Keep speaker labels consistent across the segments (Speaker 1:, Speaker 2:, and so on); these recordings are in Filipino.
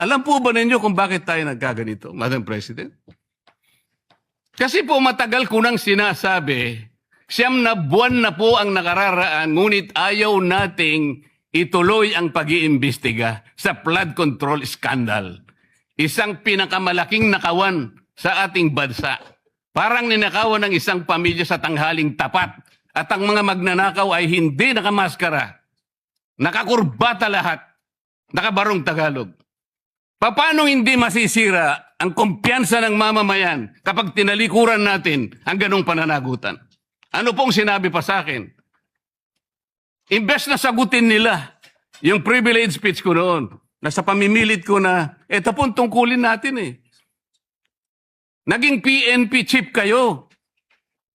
Speaker 1: Alam po ba ninyo kung bakit tayo nagkaganito, Madam President? Kasi po matagal ko nang sinasabi, 9 na buwan na po ang nakararaan, ngunit ayaw nating ituloy ang pag-iimbestiga sa flood control scandal. Isang pinakamalaking nakawan sa ating bansa. Parang ninakawan ng isang pamilya sa tanghaling tapat at ang mga magnanakaw ay hindi nakamaskara. Nakakurbata lahat. Nakabarong Tagalog. Paano hindi masisira ang kumpiyansa ng mamamayan kapag tinalikuran natin ang ganong pananagutan? Ano pong sinabi pa sa akin? Imbes na sagutin nila yung privilege speech ko noon, nasa pamimilit ko na, ito pong tungkulin natin eh. Naging PNP chief kayo.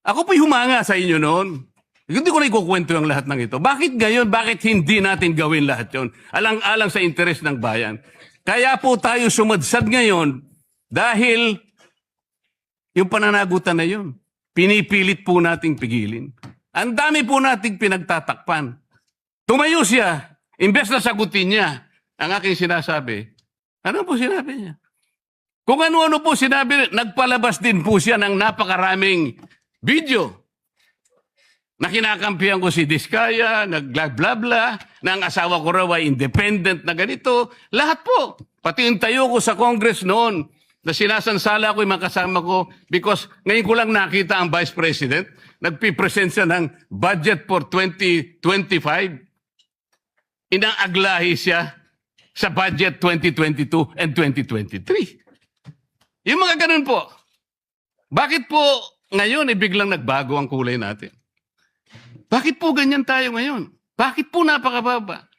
Speaker 1: Ako po'y humanga sa inyo noon. Hindi ko na ikukwento yung lahat ng ito. Bakit ngayon? Bakit hindi natin gawin lahat yon? Alang-alang sa interes ng bayan. Kaya po tayo sumadsad ngayon dahil yung pananagutan na yun, pinipilit po nating pigilin. Ang dami po nating pinagtatakpan. Tumayo siya, imbes na sagutin niya ang aking sinasabi. Ano po sinabi niya? Kung ano-ano po sinabi, nagpalabas din po siya ng napakaraming video. Na kinakampihan ko si Diskaya, nag-bla-bla-bla, na ang asawa ko raw ay independent na ganito. Lahat po. Pati yung tayo ko sa Congress noon, na sinasansala ko yung mga kasama ko because ngayon ko lang nakita ang Vice President, nagpipresent siya ng budget for 2025. Inaaglahi siya sa budget 2022 and 2023. Yung mga ganun po. Bakit po ngayon biglang nagbago ang kulay natin? Bakit po ganyan tayo ngayon? Bakit po napakababa?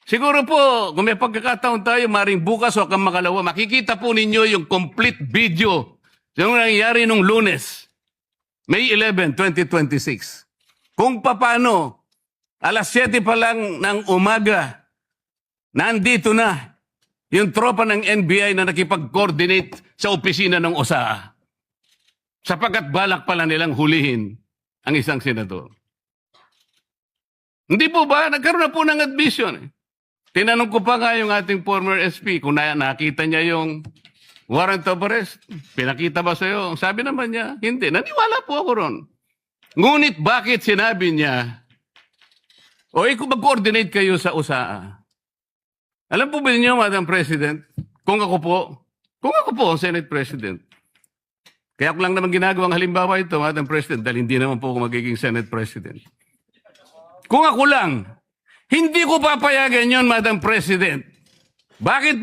Speaker 1: Siguro po, kung may pagkakataon tayo, maring bukas o makalawa, makikita po ninyo yung complete video yung nangyari nung Lunes, May 11, 2026. Kung paano, alas 7 pa lang ng umaga, nandito na yung tropa ng NBI na nakipag-coordinate sa opisina ng OSAA. Sapagkat balak pala nilang hulihin ang isang senador. Hindi po ba? Nagkaroon na po ng admission. Tinanong ko pa nga yung ating former SP kung nakita niya yung warrant of arrest. Pinakita ba sa'yo? Sabi naman niya, hindi. Naniwala po ako ron. Ngunit bakit sinabi niya, kung mag-coordinate kayo sa USAA. Alam po ba niyo, Madam President, kung ako po ang Senate President, kaya ko lang naman ginagawang halimbawa ito, Madam President, dahil hindi naman po ako magiging Senate President. Kung ako lang, hindi ko papayagan yon, Madam President. Bakit